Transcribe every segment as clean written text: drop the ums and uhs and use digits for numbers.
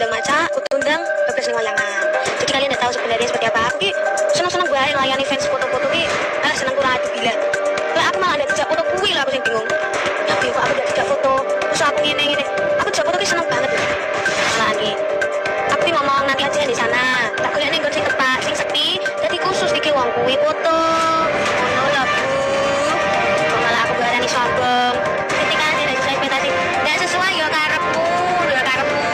undang maca, undang tugas ning wayangan. Jadi kalian udah tahu sebenarnya seperti apa. Aku ki seneng-seneng bae nglayani fans foto-foto ki. Seneng kurang hati gila. Lah aku malah ada dijak foto kuwi lah aku sing bingung. Tapi kok aku udah dijak foto, terus aku ngene-ngene. Aku dijak foto ki seneng banget. Malah ki. Aku ki ngomong nanti aja di sana. Tak golek ning nggon sing tepat, sing sepi. Dadi khusus iki wong kuwi foto. Ngono lho, Bu. Kok malah aku barani sombong. Ketika ada ekspektasi ndak sesuai ya karepmu, ya karepmu.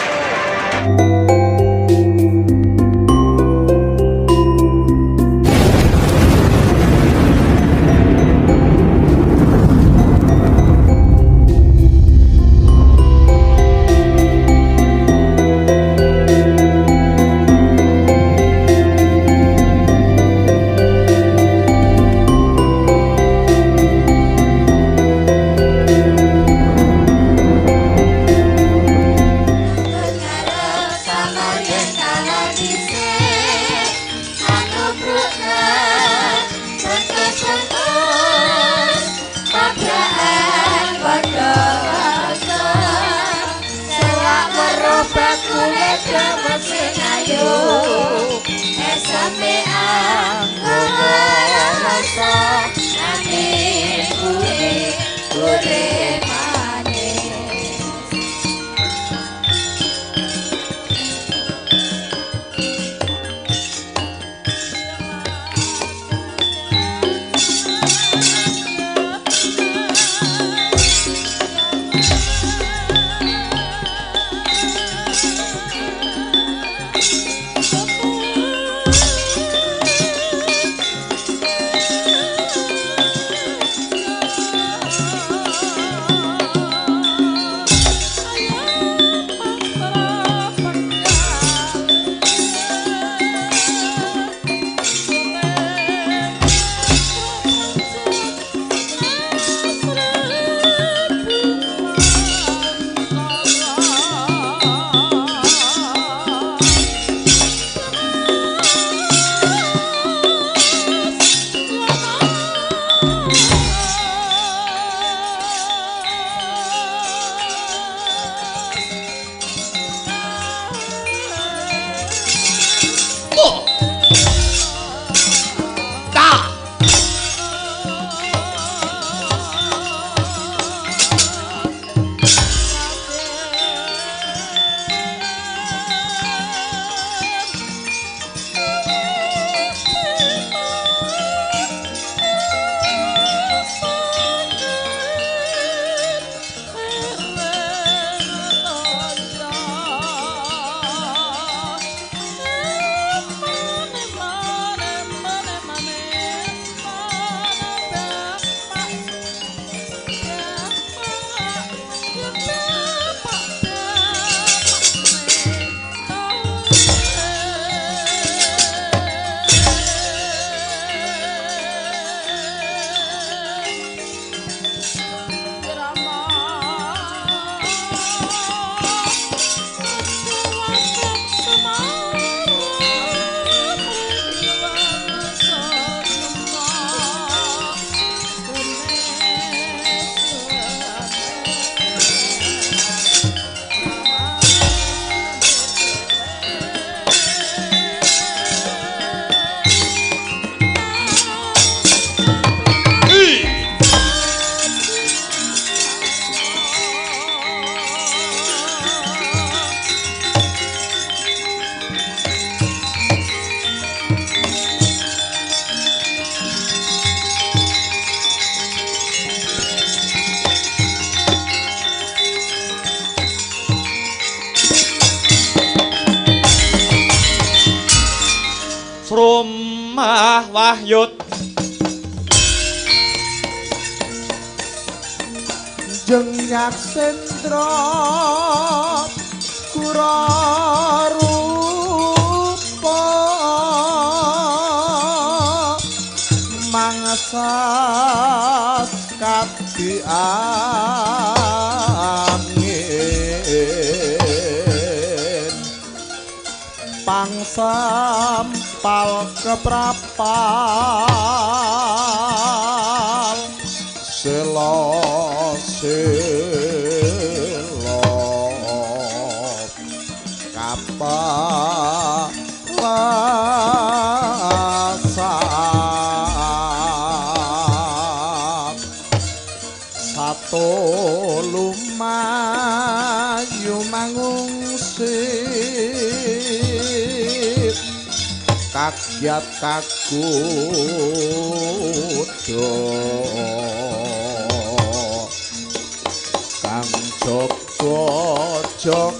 Srumah Wahyut Jengyak Sendra Kurarupa Mangsas Kati angin Pangsampal keprapal Selo selo kapalasan sato lumayu mangungsi kagyat kakudo kang jaga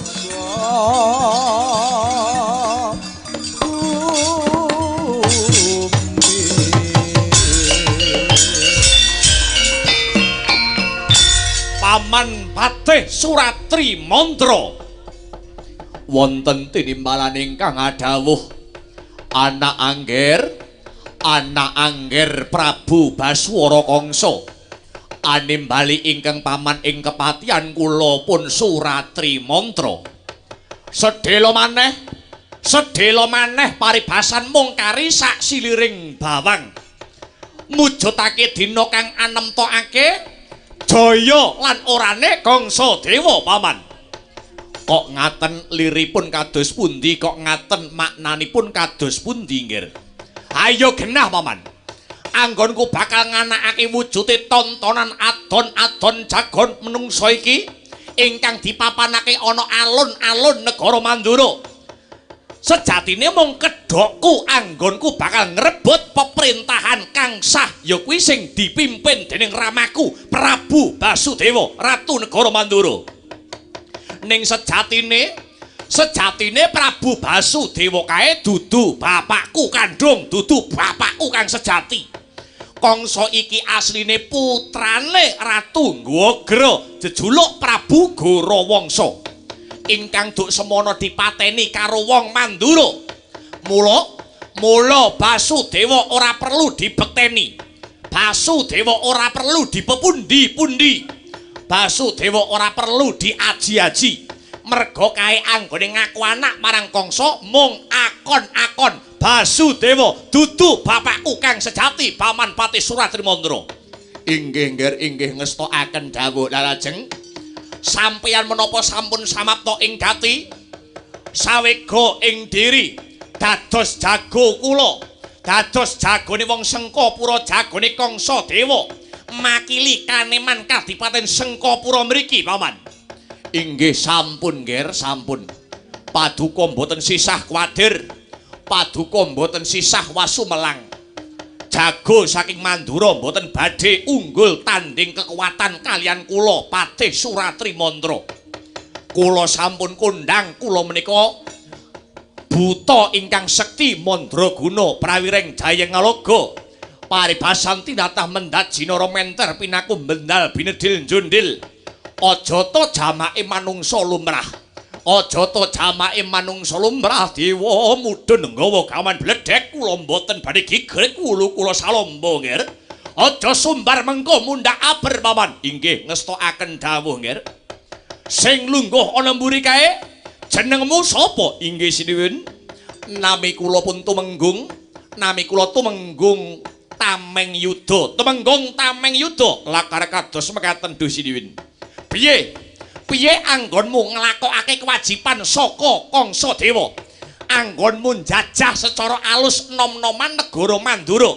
Paman Patih Suratri Mandra wonten tinimbalan ingkang adhawuh anak angger Prabu Baswara Kangsa animbali ingkang paman ing kepatihan kula pun Suratri Mandra sedhela maneh paribasan mung kari sak siliring bawang mujudake dina kang anemtokake jaya lan orane Gangsa Dewa paman. Kok ngaten liripun kados pundi, kok ngaten maknanipun kados pundi nggih. Ayo genah paman. Anggonku bakal nganakake wujude tontonan adon-adon jagon menungsa iki ingkang dipapanake ana alun-alun negara Mandura. Sejatine mung kedhokku anggonku bakal ngrebut pemerintahan kang sah ya kuwi sing dipimpin dening ramaku Prabu Basudewa Ratu Negara Mandura. Ning sejatine Prabu Basudewa kae dudu bapakku kandhung, dudu bapakku kang sejati. Kangsa iki asline putrane Ratu Ngwagra jejuluk Prabu Gorawangsa. Ingkang duk semono dipateni karo wong Mandura. Mula Basudewa ora perlu dibekteni. Basudewa ora perlu dipepundi-pundi. Basudewa ora perlu diaji-aji. Merga kae anggone ngaku anak marang Kangsa mung akon-akon. Basudewa dudu bapakku kang sejati Paman Patih Suratri Mandra. Inggih ngestokaken dawuh lajeng sampeyan menapa sampun samapta ing gati sawega ing diri dados jago kula dados jagone wong Sengkapura jagone Kangsa Dewa makili kaneman Kadipaten Sengkapura mriki paman. Inggih sampun nggih sampun paduka mboten sisah kuwatir paduka mboten sisah wasumelang jago saking Mandura mboten badhe unggul tanding kekuatan kalian kula Patih Suratri Mandra. Kula sampun kondhang kula menika buta ingkang sekti Mandraguna prawireng Jayeng Ngalaga paribasan tinatah mendat jinara menter pinaku bendal binedil njundil aja ta jamake manungsa lumrah aja ta jamake manungsa lumrah dewa mudhun nggawa gawan bledhek kula mboten badhe gigrik wulu kula salomba nggih. Aja sumbar mengko mundhak aber paman. Inggih ngestokaken dawuh nggih. Sing lungguh ana mburi kae jenengmu sapa? Inggih sinuwun. Nami kula pun tumenggung. Nami kula tumenggung Tameng Yuda. Tumenggung Tameng Yuda lakar kados mekaten Duh sinuwun. Piye anggonmu nglakokake kewajiban saka Kangsa Dewa? Anggonmu njajah secara alus nom-noman negara Mandura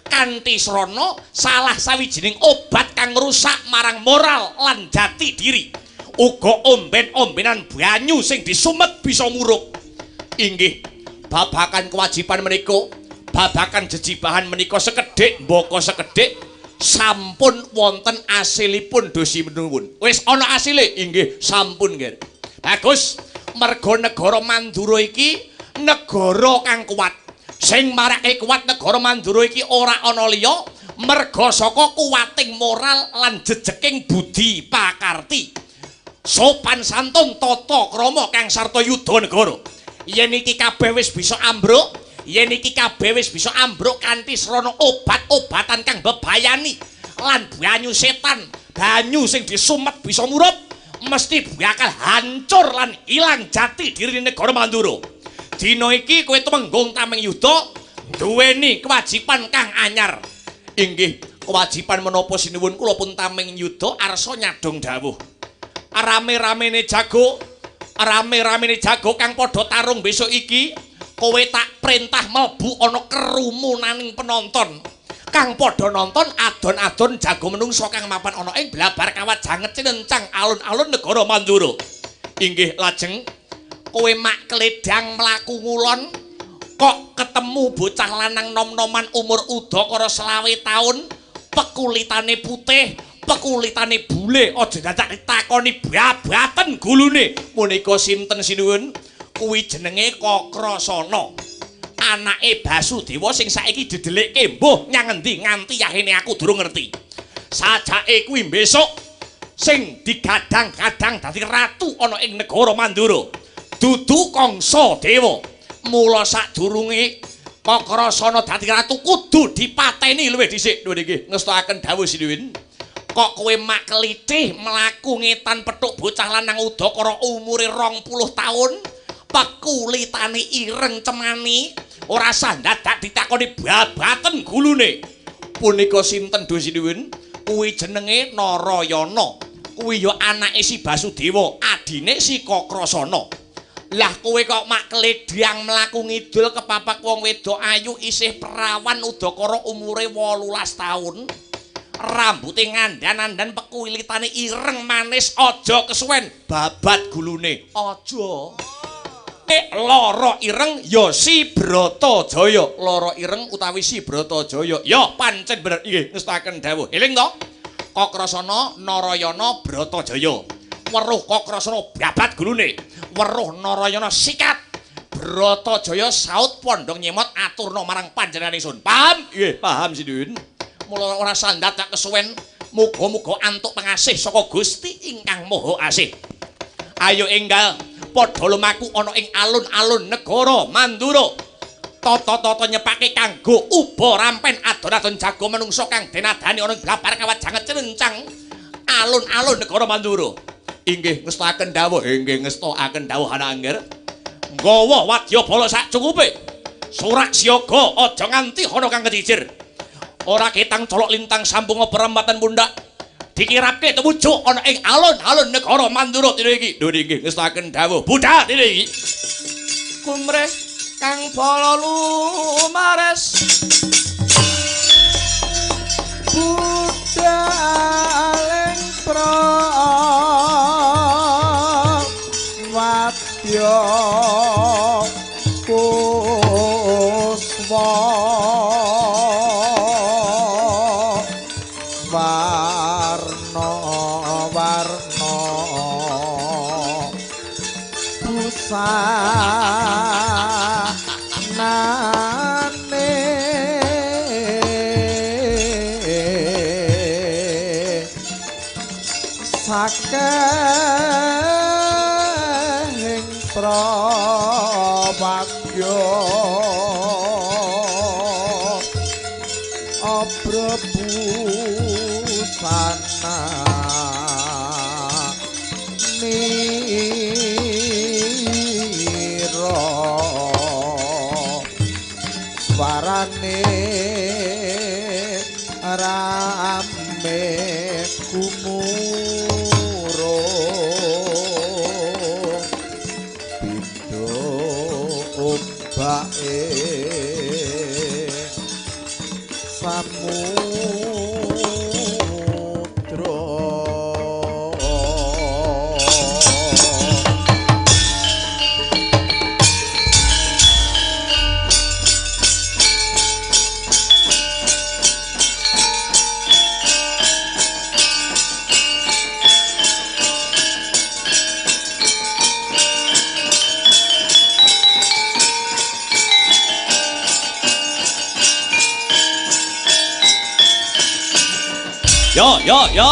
kanthi srana salah sawijining obat kang ngrusak marang moral lan jati diri. Uga omben-ombenan banyu sing disumet bisa murup. Inggih, babakan kewajiban menika, babakan jejibahan menika sekedhik mbaka sekedhik sampun wonten asilipun dosi menuwun. Wis ana asile? Inggih, sampun nggih. Bagus, merga negara Mandura iki negara kang kuat. Sing marake kuat negara Mandura iki ora ana liya merga saka kuwating moral lan jejeking budi pakarti. Sopan santun tata krama kang sarta yuda negara. Yen iki kabeh wis bisa ambruk, yen iki kabeh wis bisa ambruk kanthi srana obat-obatan kang bebayani lan banyu setan, banyu sing disumet bisa murup, mesti bakal hancur lan ilang jati diri negara Mandura. Dina iki kowe tumenggung Tameng Yuda duweni kewajiban kang anyar. Inggih, kewajiban menapa sinuwun kula pun Tameng Yuda arsa nyadong dawuh. Rame-ramene jago rame-ramene jago kang padha tarung besok iki kowe tak perintah mlebu ana kerumunaning penonton kang padha nonton adon-adon jago menungso kang mapan ana ing blabar kawat janget cinencang alun-alun negara Mandura. Inggih lajeng kowe mak kledang mlaku ngulon kok ketemu bocah lanang nom-noman umur udakara 20 taun pekulitane putih pekulitane bule aja dadak ditakoni babaten gulune menika sinten sinuwun kuwi jenenge Kokrasana anake Basudewa sing saiki didelikke mbuh nyang endi nganti yahene aku durung ngerti sajake kuwi besok sing digadang-gadang dadi ratu ana ing negara Mandura dudu Kangsa Dewa mula sadurunge Kokrasana dadi ratu kudu dipateni luwih dhisik lho nggih ngestakaken dawuh sinuwun kok kowe mak kelitih mlaku ngetan petuk bocah lanang udakara umure 20 taun pekulitane ireng cemani ora sah dadak ditakoni babaten gulune punika sinten Duh sinuwun kuwi jenenge Narayana kuwi ya anake si Basudewa adine si Kokrasana lah kowe kok mak kledang mlaku ngidul kepapak wong wedok ayu isih perawan udakara umure 18 taun rambute ngandan-andan pekulitane ireng manis aja kesuwen babat gulune aja lara ireng ya si Bratajaya lara ireng utawi si Bratajaya ya pancen bener nggih ngestaken dawuh eling to Kokrasana Narayana Bratajaya weruh Kokrasana babat gulune weruh Narayana sikat Bratajaya saut pondong nyemot aturna marang panjenengan ingsun paham nggih paham Sinuwun mula ora sandat tak kesuwen muga-muga antuk pengasih saka Gusti ingkang Maha Asih ayo enggal padha lumaku ana ing alun-alun negara Mandura tata-tata nyepake kanggo uba rampen adon-adon jago menungso kang denadani ana ing blabar kawat janget cinencang alun-alun negara Mandura inggih ngestakaken dawuh inggih ngestakaken dawuh ana angger nggawa wadyabala sak cukupe surak siaga aja nganti ana kang kecicir ora ketang colok lintang sambung perempatan pundak dikirapke tumuju ana ing alun-alun negara Mandura dina iki lho nggih ngestakaken dawuh budhal dina iki kumreh kang bala lumares budhaling prawadya puswa warna-warna busanane saking prawadya abrabusana nira warane rame kumuro pindho ombake samudra yo yo yo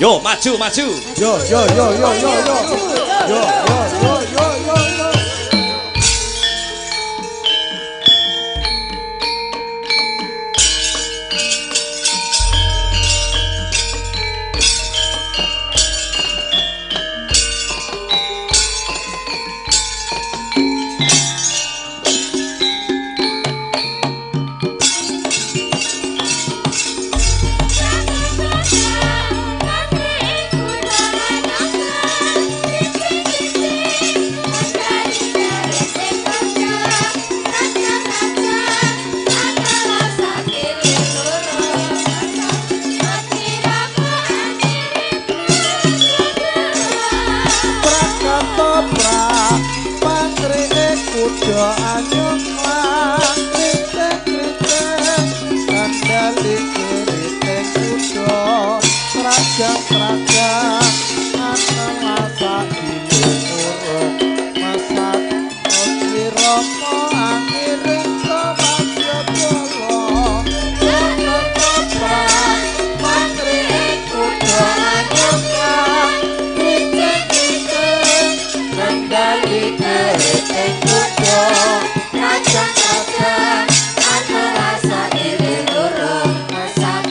Yo, maju, maju. Yo, yo, yo, yo, yo, yo. Yo, yo, yo, yo, yo, yo. kuda anyong lan kriting-kriting kandhali kriting kuda seragam-seragam ana masak urung masak Wirama angiring Sawadyabala Ketoprak Mantri kuda anyong lan kriting-kriting kandhali kriting kuda Rajang-rajang ana rasa iring urung masak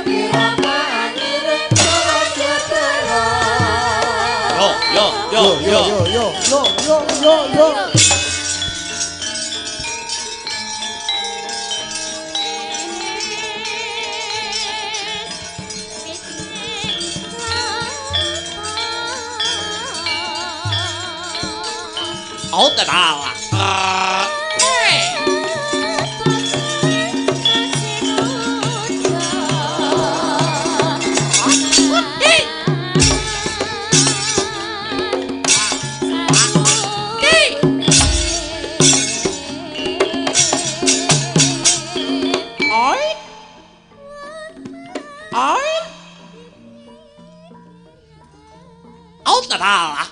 Wirama angiring Sawadyabala. yo. Oh, tatawa. Oh, tatawa.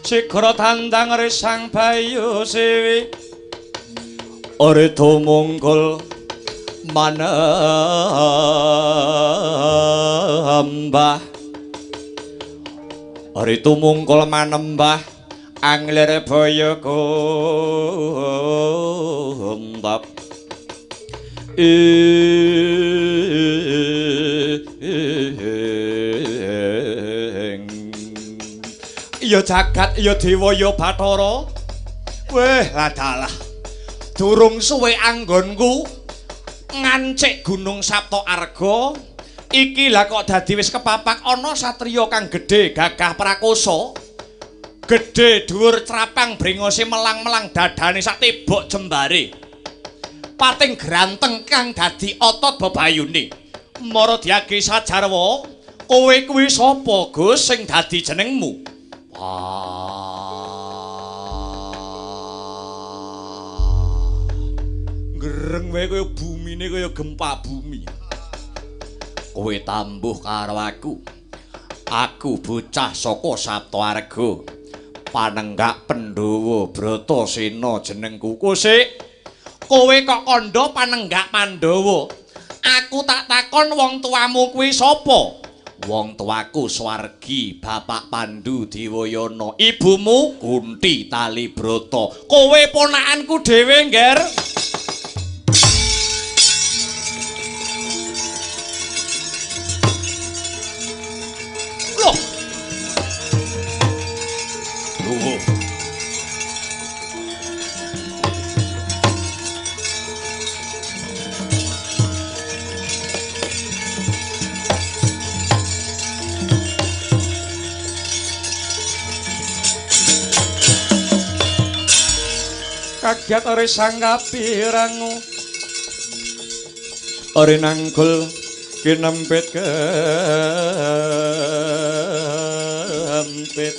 Sikra tandang resang bayu sewi ore tumungkul manembah ore tumungkul manembah angler boyo kumbab ya jagat ya dewa ya bathara weh ladalah durung suwe anggonku ngancik gunung Sapta Arga iki lah kok dadi wis kepapak ana satriya kang gedhe gagah prakosa gedhe dhuwur trapang brengose melang-melang dadane sak tebok jembare pating granteng kang dadi otot bebayune mara diage sajarwa kowe kuwi sapa Gus sing dadi jenengmu gereng wae kaya bumine kaya gempa bumi kowe tambuh karo aku bocah saka Sapta Arga panenggak Pandhawa Bratasena jenengku kosik kowe kok kandha panenggak Pandhawa aku tak takon wong tuamu kuwi sapa wong tuaku Swargi Bapak Pandhu Dewayana ibumu Kunti Talibrata kowe ponakanku dhewe ngger loh kagiat ore sangkapirangu ore nangkul kinempit kempit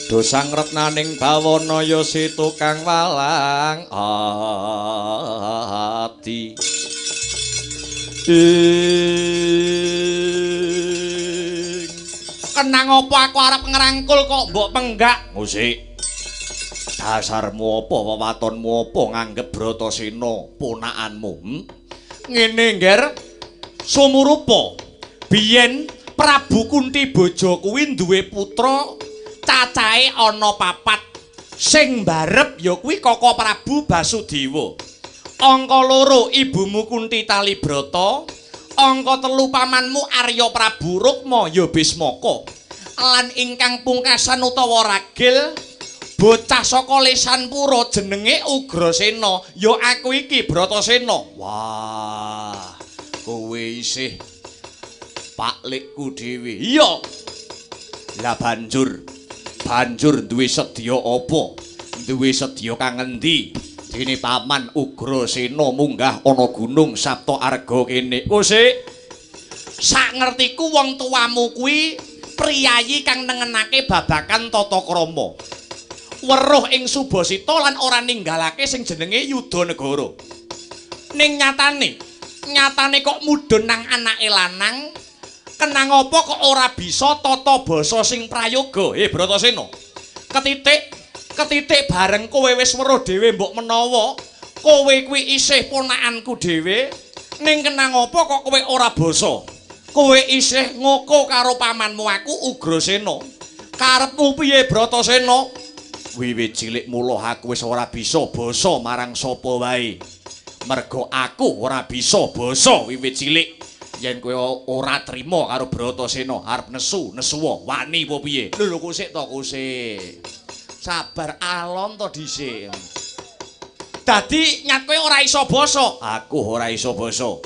dosang retnaning bawana ya si tukang walang ati kenang apa aku arep ngerangkul kok mbok penggak musik dasarmu apa wewatonmu apa nganggep Bratasena ponakanmu ngene ngger sumurupa biyen Prabu Kunti Boja kuwi duwe putra cacahe ana 4 sing mbarep ya kuwi Kaka Prabu Basudewa angka 2 ibumu Kunti Talibrata angka 3 pamanmu Arya Prabu Rukma ya Bismaka lan ingkang pungkasan utawa ragil bocah saka Lesanpura jenenge Ugrasena ya aku iki Bratasena wah kowe isih paklikku dhewe iya lah banjur duwe sedya apa duwe sedya kang endi dene paman Ugrasena munggah ana gunung Sapta Arga kene kosik sak ngertiku wong tuamu kuwi priyayi kang nengenake babakan tata krama weruh ing Subasita lan ora ninggalake sing jenenge Yudanegara. Ning nyatane kok mudhun nang anake lanang, kenang apa kok ora bisa tata basa sing prayoga, Bratasena. Ketitik bareng kowe wis weruh dhewe mbok menawa kowe kuwi isih ponakanku dhewe, ning kenang apa kok kowe ora basa. Kowe isih ngoko karo pamanmu aku Ugrasena. Karepmu piye Bratasena? Wiwit cilik mula aku wis ora bisa basa marang sapa wae. Merga aku ora bisa basa wiwit cilik. Yen kowe ora trima karo Bratasena arep nesuwa wani apa piye? Lho kusik to kusik. Sabar alon to dhisik. Dadi nyat kowe ora iso basa. Aku ora iso basa.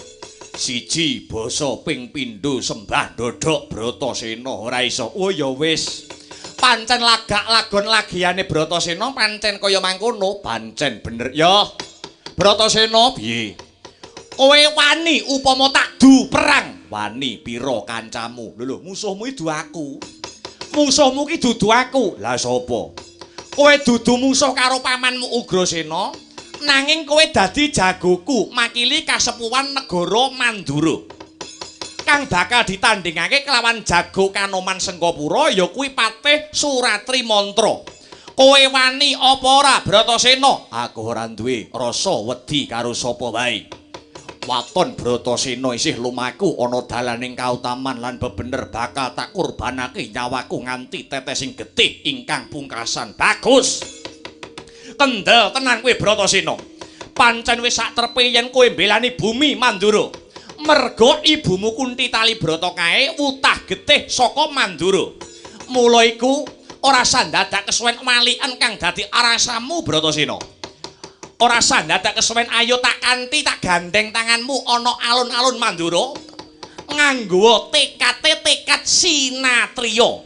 Siji basa ping pindho sembah ndodhok Bratasena ora iso. Oh ya wis. Pancen lagak lagon lagiane Bratasena pancen kaya mangkono pancen bener ya Bratasena piye kowe wani upama tak du perang wani pira kancamu lho musuhmu iki du aku musuhmu ki dudu aku lah sapa kowe dudu musuh karo pamanmu Ugrasena nanging kowe dadi jagoku makili kasepuhan negara Mandura kang bakal ditandingake kelawan jago Kanoman Sengkapura ya kuwi Patih Suratri Mantra. Kowe wani apa ora Bratasena? Aku ora duwe rasa wedi karo sapa wae. Waton Bratasena isih lumaku ana dalaning kautaman lan bebener bakal tak kurbanake nyawaku nganti tetesing getih ingkang pungkasan. Bagus. Kendel tenan kowe Bratasena. Pancen wis sak trepe yen kowe mbelani bumi Mandura. Merga ibumu Kunti Talibrata kae wutah getih saka Mandura. Mula iku ora sandadak kesuwen walian kang dadi arasamu Bratasena. Ora sandadak kesuwen ayo tak kanthi tak gandeng tanganmu ana alun-alun Mandura nganggo tekad sinatriya.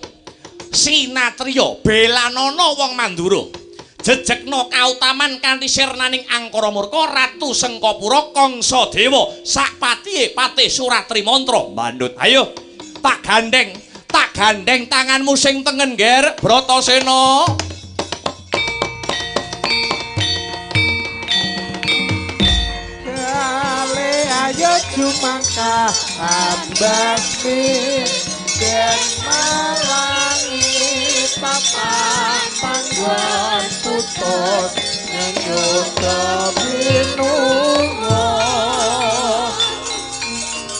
Sinatriya belanana wong Mandura. Jejekno kautaman kanthi sirnaning Angkara Murka Ratu Sengkapura Kangsa Dewa sak patihe Patih Suratri Mantra. Bandut, ayo tak gandeng tanganmu sing tengen nger Bratasena. Kale ayo jumangka ambasmi den malangi papan panggon putus nyuda binungo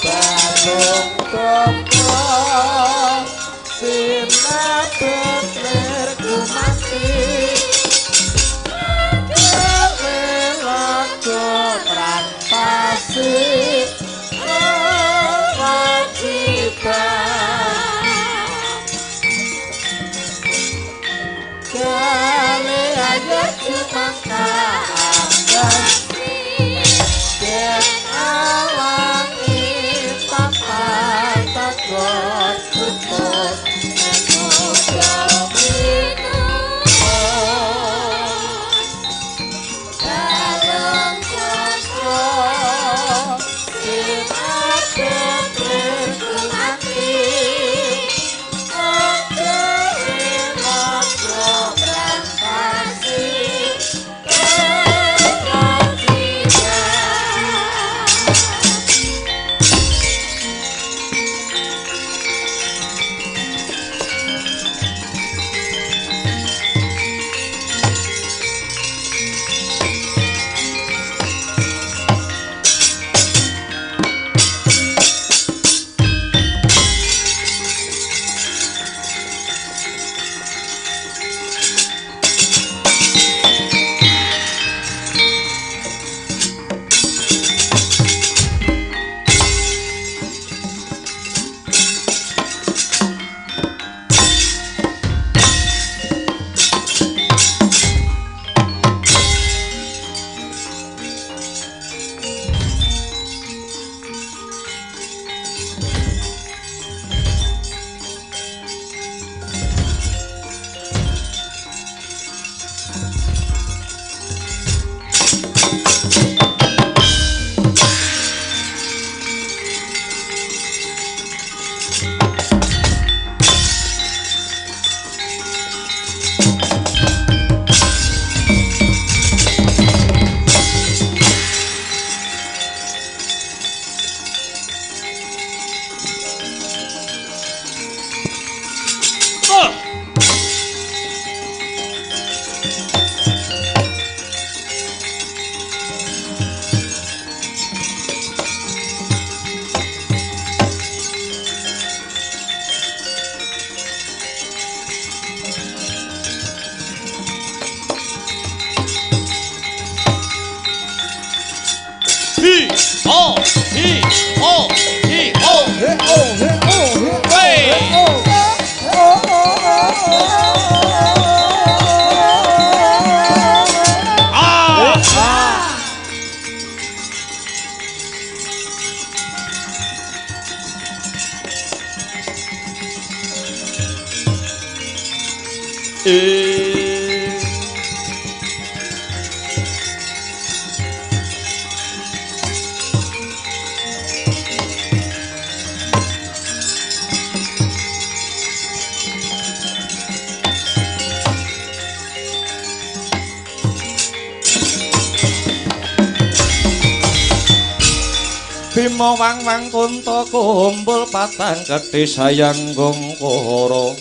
barung kopro sinabet ler kumati kelelaku rantasi kewajiban kali aja cuma kasih dan awangi papan takut putus menuju minum dalam kontrol sinabet berkumati Bima wang-wang kunta kumpul patang kethi sayang gongkoro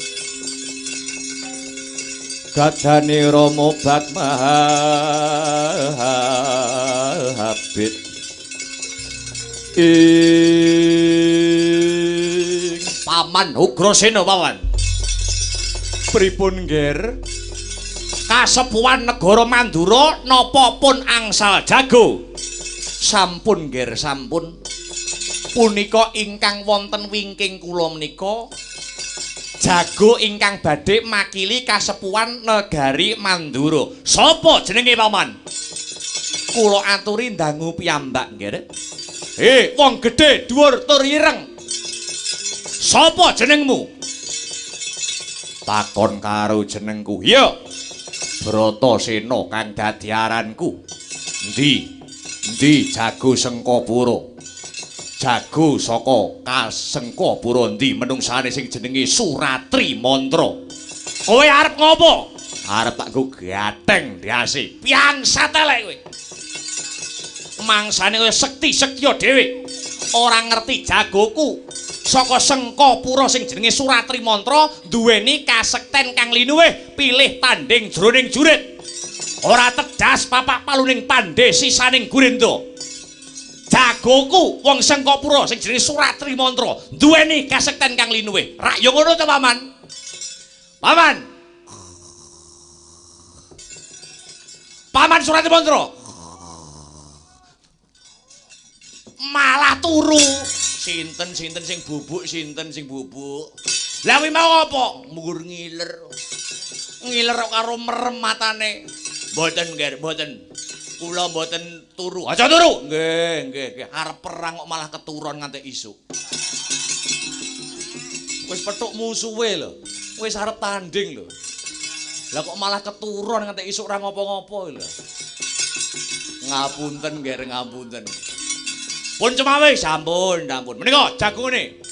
gadani Rama Batmahabit ing Paman Ugrasena paman pripun nger kasepuhan negara Mandura napa pun angsal jago sampun nger sampun punika ingkang wonten wingking kula menika jago ingkang badhe makili kasepuhan negari Mandura sapa jenenge paman kula aturi dangu piyambak nger wong gedhe dhuwur tur ireng sapa jenengmu takon karo jenengku ya Bratasena kang dadi aranku Endi jago Sengkapura jago saka Kasengkapura endi menungsane sing jenenge Suratri Mantra kowe arep ngopo arep tak go gateng diase piangsat elek kowe mangsane kowe sekti-sektiya dhewe ora ngerti jagoku saka Sengkapura sing jenenge Suratri Mantra duweni kasekten kang linuwih pilih tanding jroning jurit ora tedas papak paluning pandhe sisaning Gurenda jagoku wong Sengkapura sing jenenge Suratri Mantra duweni kasekten kang linuwih rak yo ngono to paman paman Suratri Mantra malah turu sinten sing bubuk lha kuwi mau apa mur ngiler karo merem matane mboten nggih mboten kula mboten turu aja turu nggih arep perang kok malah keturon nganti isuk wis petuk musuhe lho wis arep tanding lho lah kok malah keturon nganti isuk ora ngopo-ngopo lho ngapunten nggih ngapunten pun cemawe sampun menika jagone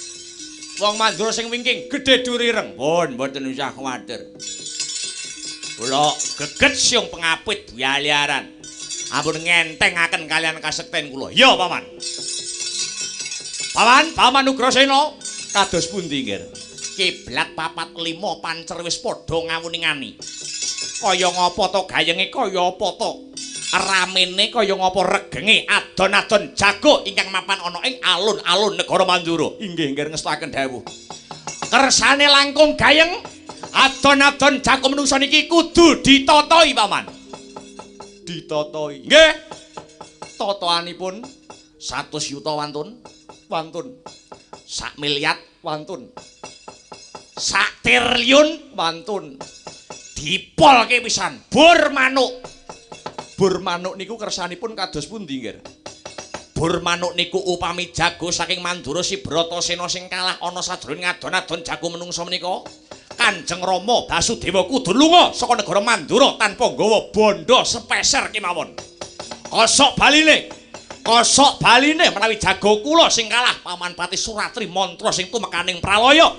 wong Mandura sing wingking gedhe durireng pun mboten usah kuwatir kula geget siung pengapit buyaliaran ampun ngentengaken kalian kasekten kula ya paman Ugrasena kados pundi nggih kiblat 4 5 pancer wis padha ngawuni-ngani kaya ngapa to gayenge kaya apa to ramene kaya ngapa regenge adon-adon jago ingkang mapan ana ing alun-alun negara Mandura inggih ngestakaken dawuh kersane langkung gayeng adon-adon jago menungsa niki kudu ditotoi paman ditotoi nggih totoanipun 100 yuta wantun 1 miliar wantun 1 triliun wantun dipolke pisan bur manuk niku kersanipun kados pundi nggih bur manuk niku upami jago saking Mandura si Bratasena sing kalah ana sajroning adon-adon jago menungsa menika Kanjeng Rama Basudewa kudu lunga saka negara Mandura tanpa nggawa bondo sepeser kemawon kosok baline menawi jago kula sing kalah Paman Pati Suratri Mantra sing tumekaning pralaya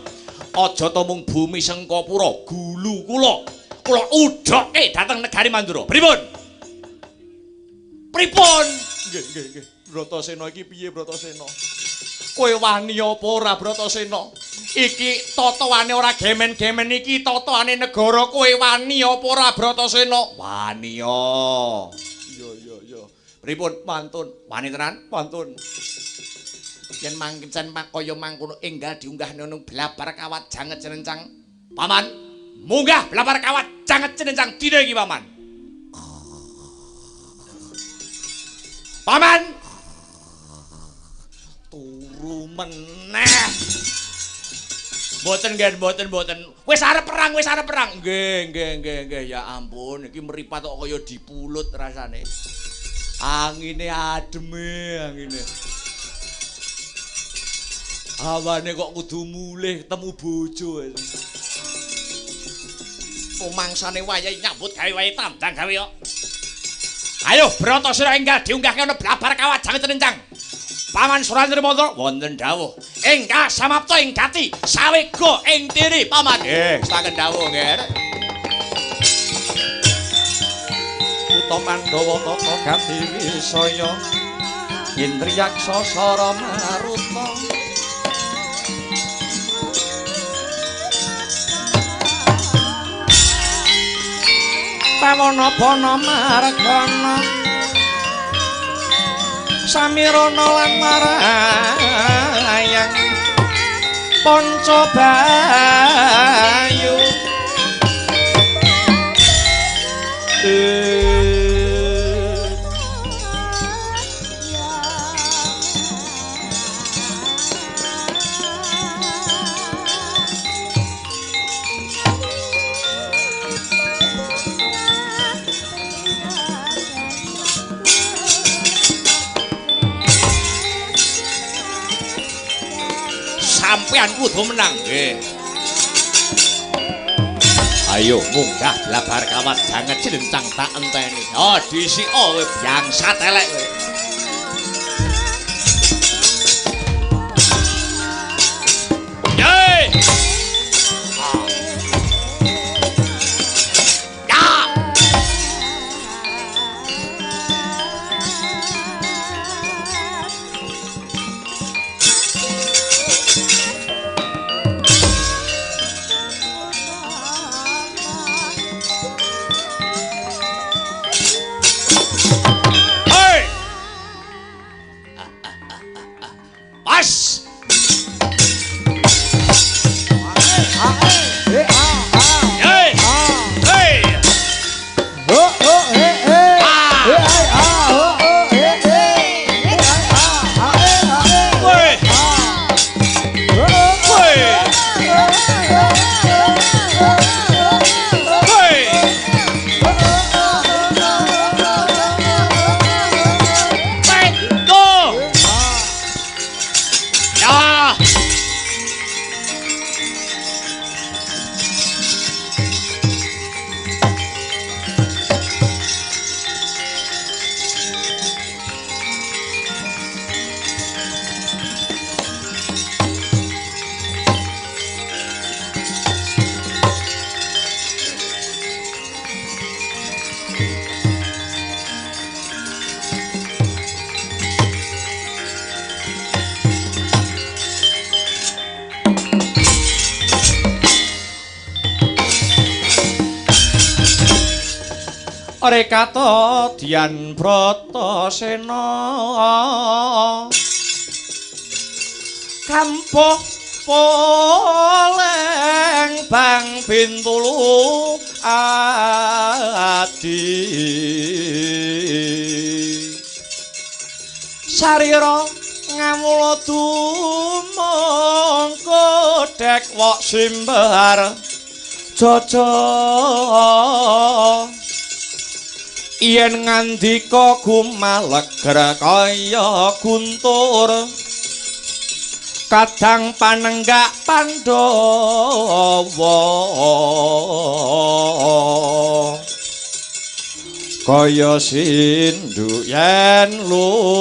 aja to mung bumi Sengkapura gulu kula udoke dhateng negari Mandura pripun nggih Bratasena iki piye Bratasena kowe wani apa ora Bratasena iki totoane ora gemen-gemen iki totoane negara kowe wani apa ora Bratasena wani yo iya pripun pantun wani tenan pantun yen mangken kaya mangkono enggal diunggah nang blabar kawat janget cenencang paman munggah blabar kawat janget cenencang dina iki paman turu meneh mboten wis arep perang nggih ya ampun iki mripat kok kaya dipulut rasane angine angine awane kok kudu mulih temu bojo rumangsane wayahe nyambut gawe wae tandang gawe kok ayo Bratasena enggal diunggahke ana blabar kawat janget rencang Paman Suratri Mantra wonten dawuh ingkang samapta ing gati sawega ing tiri paman nggih saken dawuh nggih Uta Pandhawa tata gati wisaya Indriyaksa Sara Maruta Pawana-pana margana Samirana lan marayang Pancabayu sampean kudu menang nggih. Ayo munggah blabar kawat janget cilencang tak enteni. Oh disik kowe bangsat elek kowe. Yeay! Rekata Dian Bratasena kampuh poleng bang bintulu adi sarira ngamula dumong kodhek wok simbar jaja yen ngandika gumaleger kaya guntur kadang panenggak Pandhawa kaya sindhu yen lumaris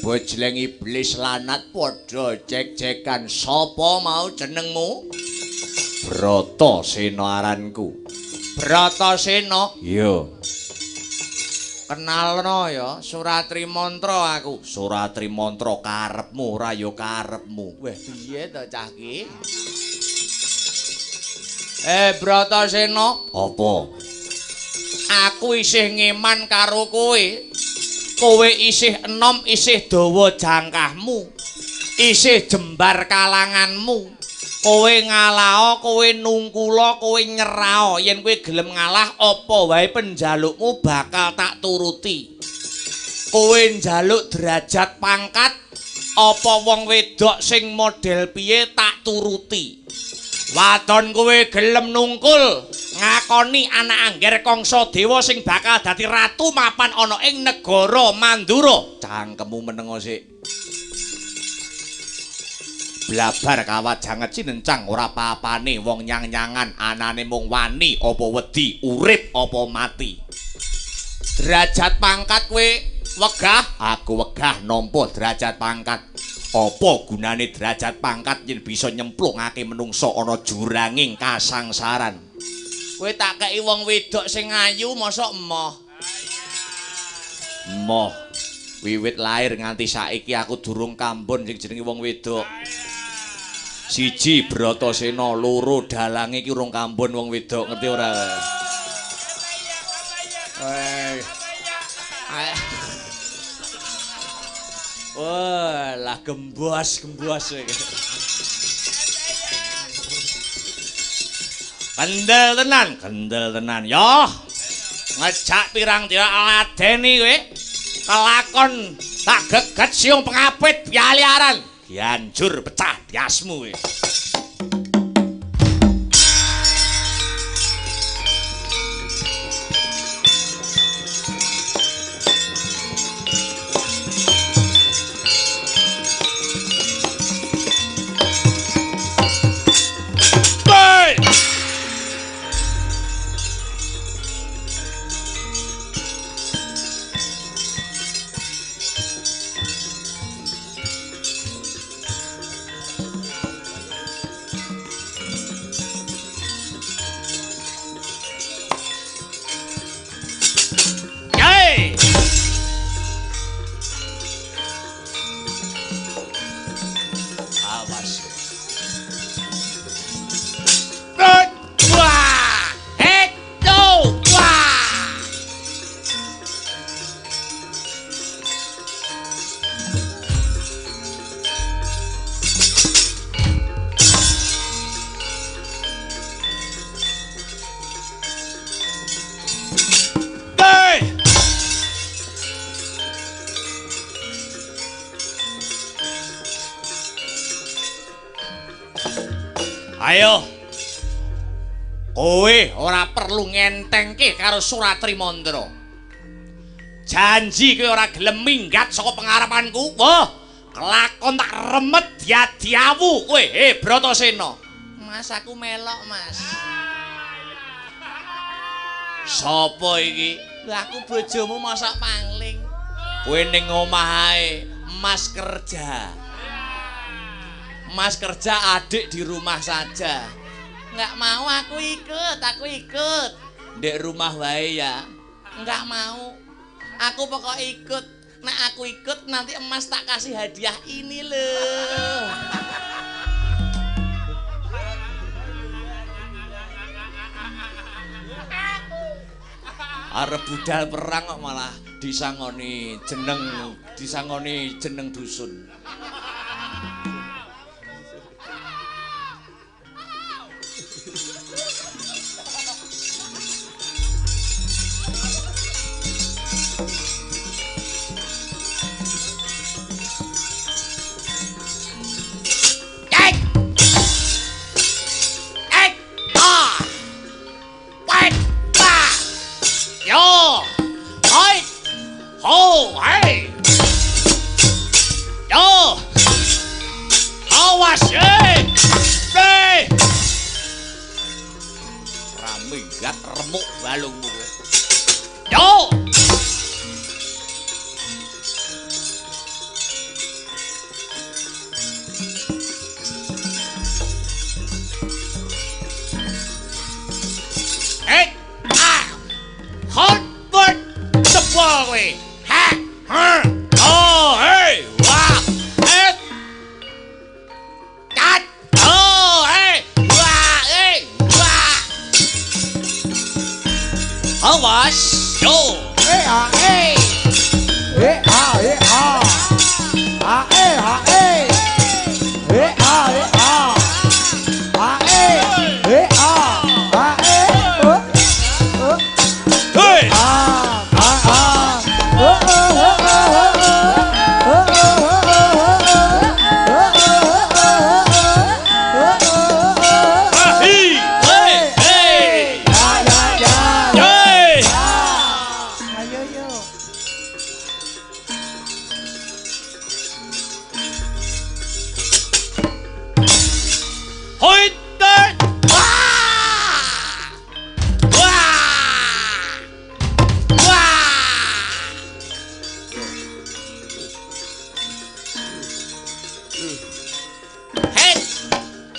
Bojleng iblis lanat padha cek-cekan sapa mau jenengmu? Bratasena aranku. Bratasena? Iya. Kenalno ya, Suratri Mantra aku. Suratri Mantra karepmu ora ya karepmu. Weh piye to cah ki? Bratasena, Apa? aku isih ngeman karo kowe. Kowe isih enom, isih dawa jangkahmu, isih jembar kalanganmu. Kowe ngalao, kowe nungkula, kowe nyerao. Yen kowe gelem ngalah, apa wae penjalukmu bakal tak turuti. Kowe njaluk derajat pangkat, apa wong wedok sing model piye tak turuti. Wadon kowe gelem nungkul ngakoni anak angger Kangsa Dewa sing bakal dadi ratu mapan ana ing negara Mandura. Cangkemmu menengo sik. Blabar kawat janget cinencang ora apa-apane wong nyang-nyangan anane mung wani apa wedi, urip apa mati. Derajat pangkat kowe wegah, Aku wegah nampa derajat pangkat. Apa gunane derajat pangkat yen bisa nyemplungake menungsa ana juranging kasangsaran? Kowe tak kei wong wedok sing ayu mosok emoh. Emoh. Wiwit lair nganti saiki aku durung kambon sing jenenge wong wedok. Siji Bratasena, loro dalange iki urung kambon wong wedok, ngerti ora? Wah, lah gembos iki. Kendel tenan. Yo. Ngejak pirang dina aladeni kowe. Kelakon tak geget siung pengapit pialiaran. Dianjur pecah diasmu kowe. Ayo. Kowe ora perlu ngentengke karo Suratri Mandra. Janji kowe ora gelem minggat saka pengarepanku. Wah, kelakon tak remet diawu kowe, Bratasena. Mas aku melok, Mas. Sapa iki? Lah aku bojomu masak pangling. Kowe ning omah ae, Mas kerja. Mas kerja, adik di rumah saja. Enggak mau aku ikut. Ndek rumah wae ya. Enggak mau. Aku pokok ikut. Nek aku ikut nanti emas tak kasih hadiah ini loh. Arep budal perang kok malah disangoni jeneng dusun. Raminggat remuk balungmu kowe. Yo. Hot but sepol kowe. Ha. Oh, hey. Wah. Kat. Oh, hey. Wah, hey. Wah. Awas. Yo.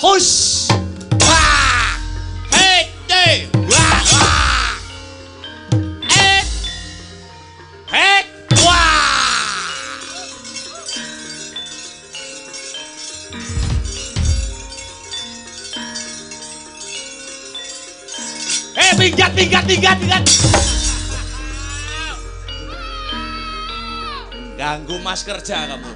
Hus. Wah. Hei. Wah. Wah. Hei. Wah. Minggat. Ganggu mas kerja kamu.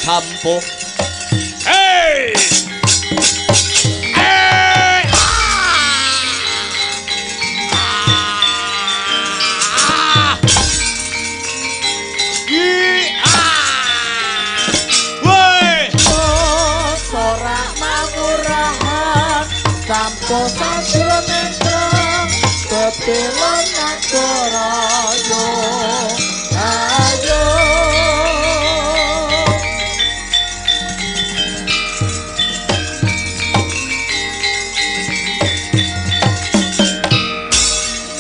Sampo. Hey! Hey! Sorak mangurahan Sampo sajroning treng Bebelon nagarayo Ayo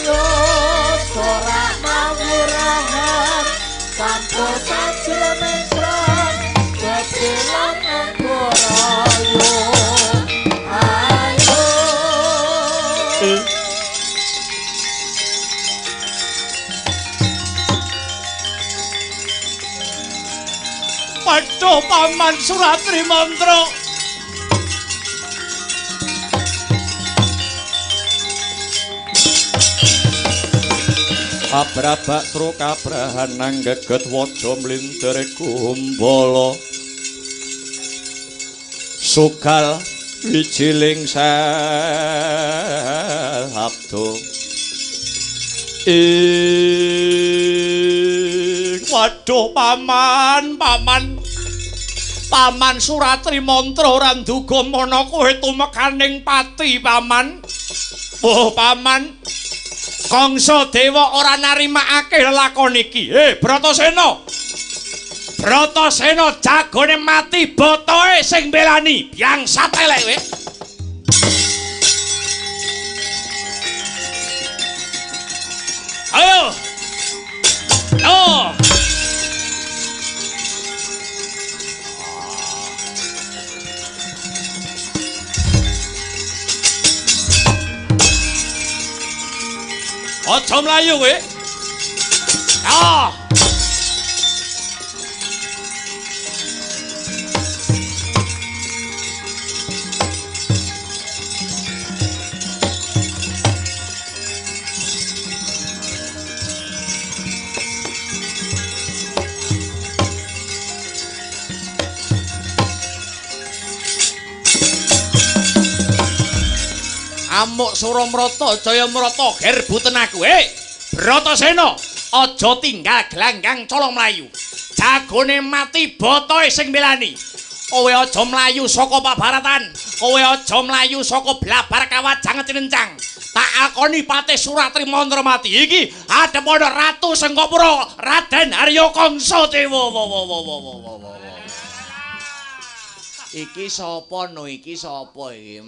Yo sorak mangurahan Sampo sajroning treng Bebelon nagarayo Ayo Padha paman Suratri mantra. Abrabak tru kabrahan nang geget waja mlintir kumbala. Sugal wijiling sabdo. Waduh paman Suratri mantra ora nduga mana kowe tumekaning pati paman. Oh paman Kangsa Dewa ora narimakake lakon iki. Bratasena jagone mati botoe sing mbelani biangsat elek kowe. Ayo. Oh. Aja mlayu kowe. Ah. Amuk Suramrata Jayamrata gerbuten aku. Bratasena aja tinggal gelanggang colong mlayu. Jagone mati botoe sing mbelani. Kowe aja mlayu saka pabaratan. Kowe aja mlayu saka blabar kawajang cinencang. Tak akoni Patih Suratri mantra mati iki adep ana Ratu Sengkapura Raden Arya Kangsa Dewa. Iki sapa no iki sapa iki?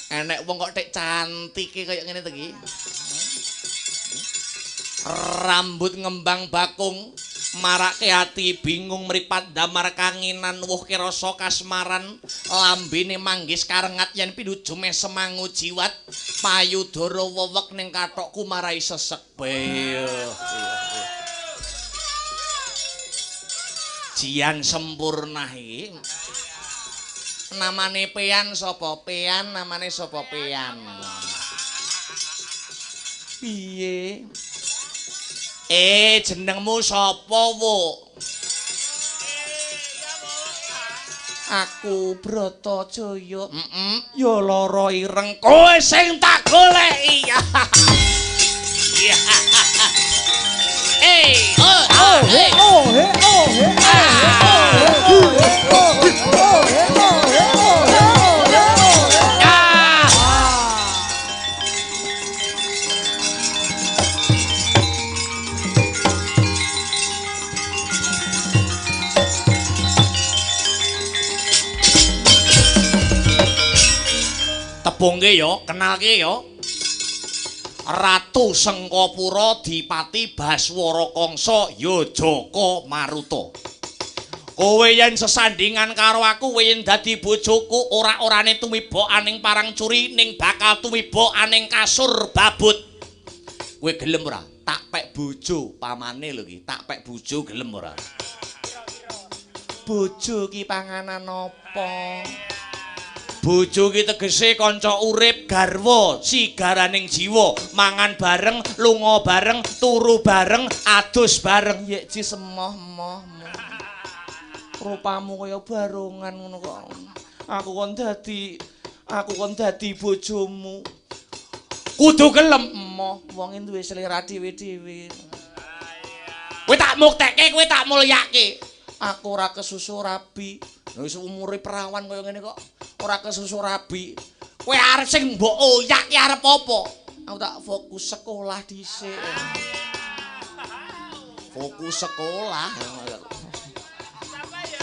Enek wong kok tek cantike kaya ngene to iki. Rambut ngembang bakung, marake ati bingung mripat damar kanginan wuhke rasa kasmaran, lambene manggis karengat yen pinuju meh semangu jiwat, payudara wewek ning kathokku marai sesek bae. Jian sempurna iki. Namane Pean sapa? Pean namane sapa Pean? Piye? Jenengmu sapa, Wuk? Aku Bratajaya. Ya lara ireng kowe sing tak goleki. Iya. Tebungke ya, kenalke ya. Ratu Sengkapura Dipati Baswara Kangsa ya Jaka Maruta. Kowe yen sesandingan karo aku yen dadi bojoku ora-orane tumiba aning parang curi ning bakal tumiba aning kasur babut. Kowe gelem ora? Tak pek bojo pamane lho iki, tak pek bojo gelem ora? Bojo ki panganan apa? Bojo ki tegese kanca urip, garwa, sigaraning jiwa, mangan bareng, lunga bareng, turu bareng, adus bareng. Yek ji semoh-moh. Rupamu kaya barongan ngono kok. Aku kon dadi bojomu. Kudu gelem, emoh, wong duwe selera dhewe-dhewe. Kowe tak muktekke, kowe tak mulyake. Aku ora kesusu rabi. Wis umure perawan kaya ngene kok. Ora kesusu rabi. Kowe arep sing mbok oyak ki arep apa? Aku tak fokus sekolah dhisik. Fokus sekolah.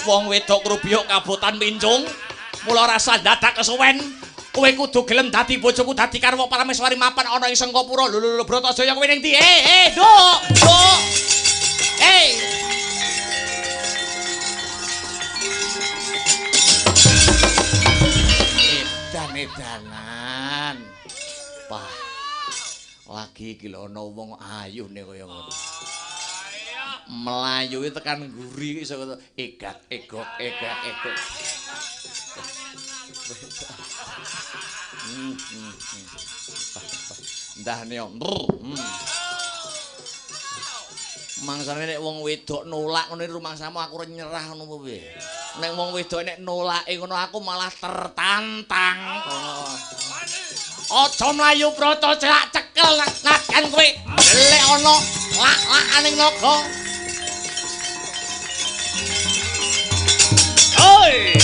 Wong wedok Krubiyuk Kabupaten Mincung. Mula rasa dadak kesuwen. Kowe kudu gelem dadi bojoku dadi karwa parameswari mapan ana ing Sengkapura. Lho Bratajaya kowe ning ndi? Nduk. Edan-edanan. Wah. Lagi iki lho ana wong ayune kaya ngono. Melayu tekan nguri iso egak. Ndahne yo. Mangsane nek wong wedok nolak ngene rumangsamu aku ora nyerah ngono piye. Nek wong wedok nek nolake ngono aku malah tertantang. Aja mlayu Bratajaya cekel nagan kowe. Delek ana lak-lakaning naga. Oi!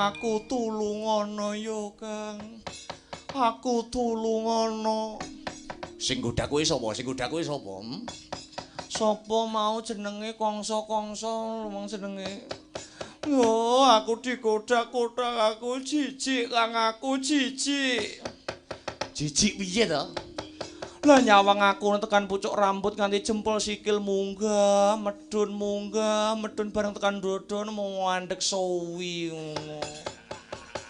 Aku tulungono ya, Kang. Aku tulungono. Sing godha kowe sapa? Sapa mau jenenge kongso-kongso wong jenenge. Yo, aku digoda-goda, aku jijik, Kang, aku jijik. Jijik piye to? Lah nyawang aku tekan pucuk rambut nganti jempol sikil munggah, medun bareng tekan dodon mau ngandhek sowi ngono.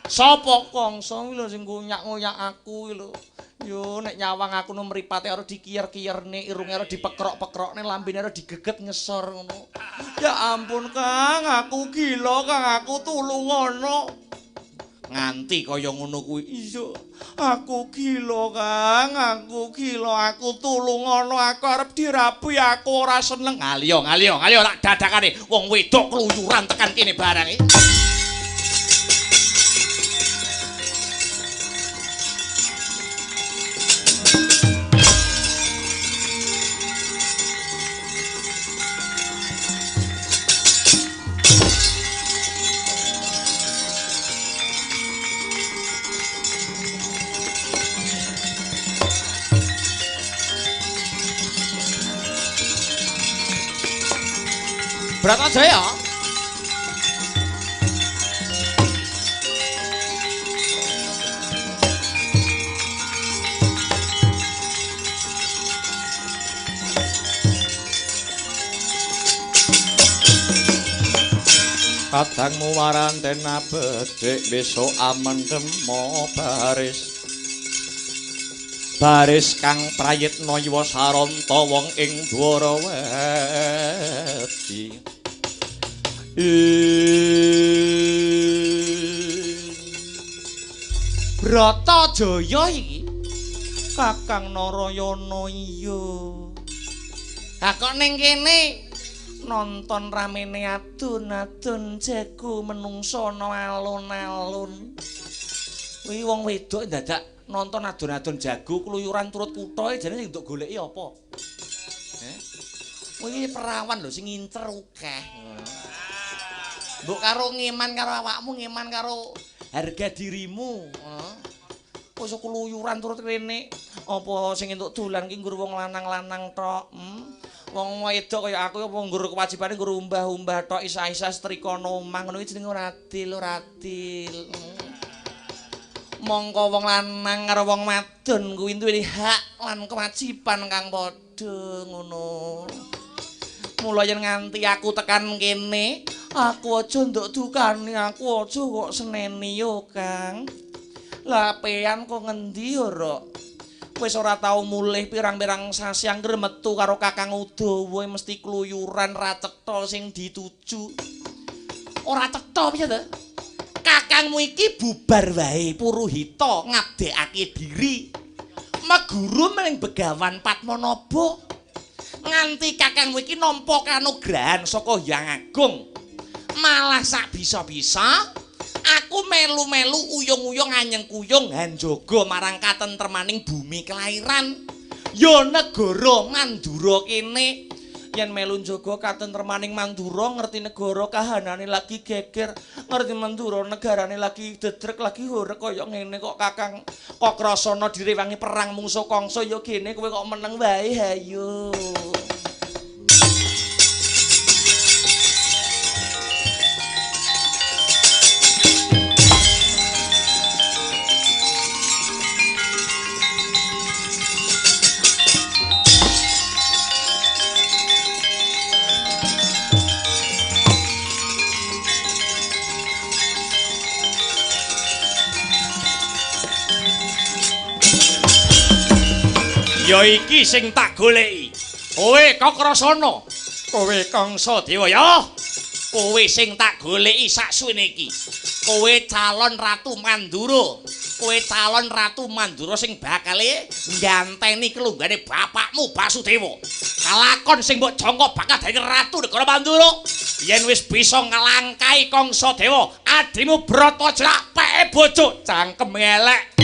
Sapa kongso lho sing ngoyak-ngoyak aku lho. Yo nek nyawang aku no mripate ora dikiyer-kiyerne, irunge ora dipekrok-pekrokne, lambene ora digeget ngesor ngono. Ya ampun, Kang, aku gila, Kang, aku tulungono. Nganti kaya ngono kuwi. Iya, aku gila, Kang, aku gila, aku tulungono, aku arep dirabi, aku ora seneng. Ngaliyo tak dadakane wong wedok kluyuran tekan kene barang iki. Bratajaya. kadangmu waranten abedhik besok amendem baris kang prayitna yuwa saranta wong ing Dwarawati Bratajaya iki Kakang Narayana iya ha kok ning kene nonton ramene adun-adun jago menungso ana alun-alun kuwi wong wedok dadak nonton adun-adun jago kluyuran turut kutha jane sing nduk goleki apa kuwi perawan lho sing ngincer akeh mbok karo ngeman karo awakmu ngeman karo harga dirimu kok kluyuran turut kene apa sing entuk dolan ki nggur wong lanang-lanang tok wong wedok kaya aku apa nggur kewajibane nggur umbah-umbah tok isa-isa setrika omah ngono iki jenenge ora adil mongko wong lanang karo wong wadon kuwi duwe hak lan kewajiban kang padha ngono mula yen nganti aku tekan kene aku aja nduk dukani aku aja kok seneni yo Kang lah peyan kok ngendi ora wis ora tau mulih pirang-pirang sasi angger metu karo Kakang Udawa mesti kluyuran ra cetha sing dituju. Ora cetha piye to? Kakangmu iki bubar wae Puruhita ngabdekake diri. Meguru mening Begawan Padmanaba. Nganti kakangmu iki nampa kanugrahan saka Hyang Agung. Malah sak bisa-bisa aku melu-melu uyung-uyung anyeng kuyung hanjaga marang katentremaning bumi kelairan ya negara Mandura kene yen melu njaga katentremaning Mandura ngerti negara kahanane lagi geger ngerti Mandura negarane lagi dedrek lagi horeg kaya ngene kok Kakang kok krasana direwangi perang mungsuh Kangsa ya gene kowe kok meneng wae hayo ya iki sing tak goleki. Kowe Kakrasana, kowe Kangsadewa ya. Kowe sing tak goleki saksuwene iki. Kowe calon Ratu Mandura. Kowe calon Ratu Mandura sing bakale ngganteni kelunggane bapakmu Basudewa. Kalakon sing mbok jangka bakal dadi Ratu Negara Mandura. Yen wis bisa ngelangkai Kangsadewa, adimu Bratajaya peke bojo cangkem elek.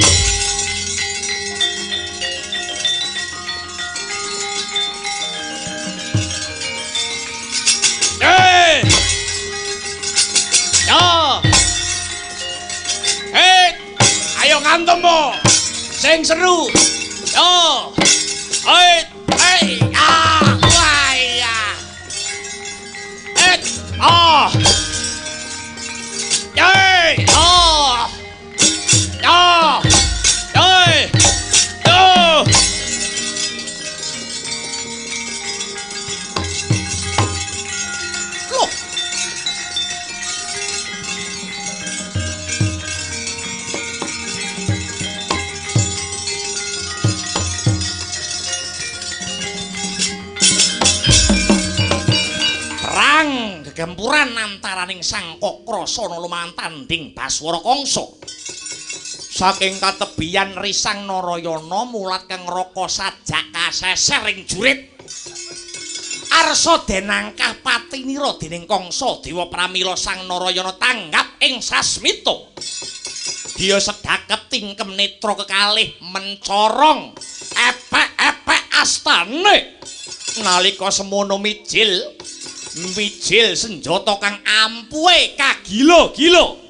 Ayo ngantemo sing seru yo hei wah ya gempuran antaraning Sang Kakrasana lumantanding Baswara Kangsa. Saking katebian risang Narayana mulat kang raka sajak kaseser ing jurit. Arsa denangkah patinira dening Kangsadewa pramila Sang Narayana tanggap ing sasmita. Dia sedakep tingkem netra kekalih mencorong epek-epek astane. Nalika semono mijil senjata kang ampuhe kagila-gila.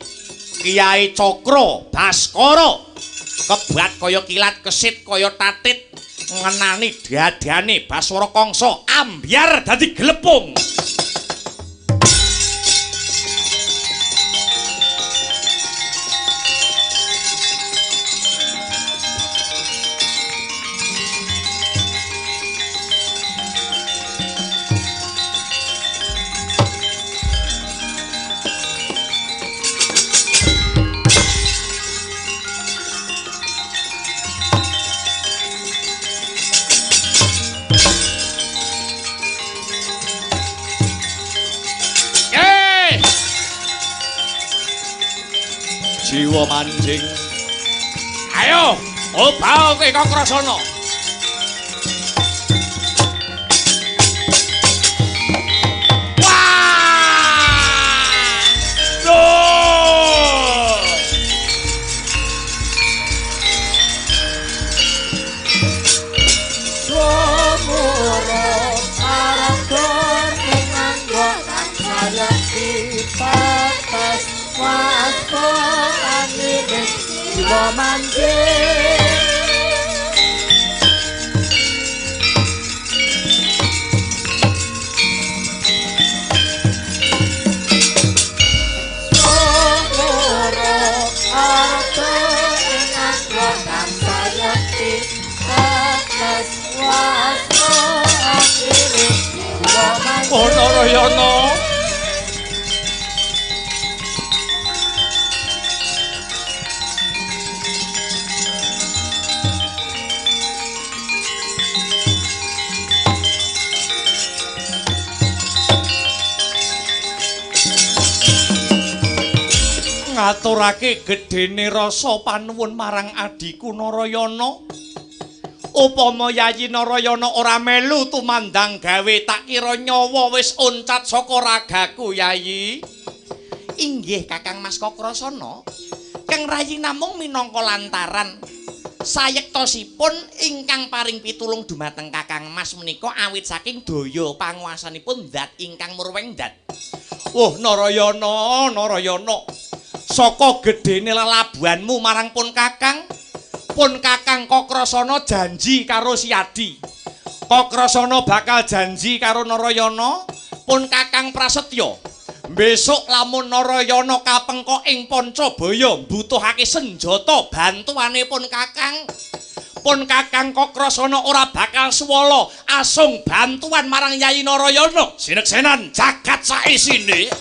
Kyai Cakra Baskara kebat kaya kilat kesit kaya tatit ngenani dadane Baswara Kangsa ambyar dadi glepung. jiwa mancing. Ayo, obal kowe Kakrasana. Oh Narayana. Ngaturake gedene rasa panuwun marang adiku Narayana. Upama Yayi Narayana ora melu tumandang gawe tak kira nyawa wis oncat saka ragaku Yayi. Inggih Kakang Mas Kakrasana. Kang Rayi namung minangka lantaran sayektosipun ingkang paring pitulung dumateng Kakang Mas menika awit saking daya panguwasanipun zat ingkang murwengdat. Wah Narayana, Narayana. Saka gedene lelabuhanmu marang pun Kakang. Pun Kakang Kakrasana janji karo Siadi. Kakrasana bakal janji karo Narayana. Pun Kakang prasetya. Besok lamun Narayana kapengko ing Pancabaya mbutuhake senjata bantuane pun Kakang. Pun Kakang Kakrasana ora bakal suwala asung bantuan marang Yayi Narayana. Sineksenan jagat saisine.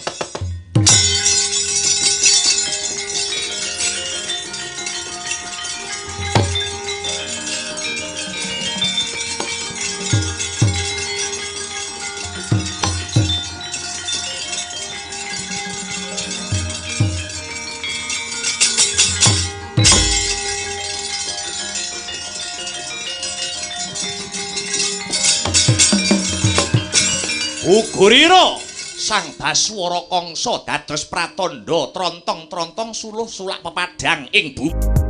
Ugurira Sang Baswara Kangsa dados pratandha trontong-trontong suluh sulak pepadhang ing bumi.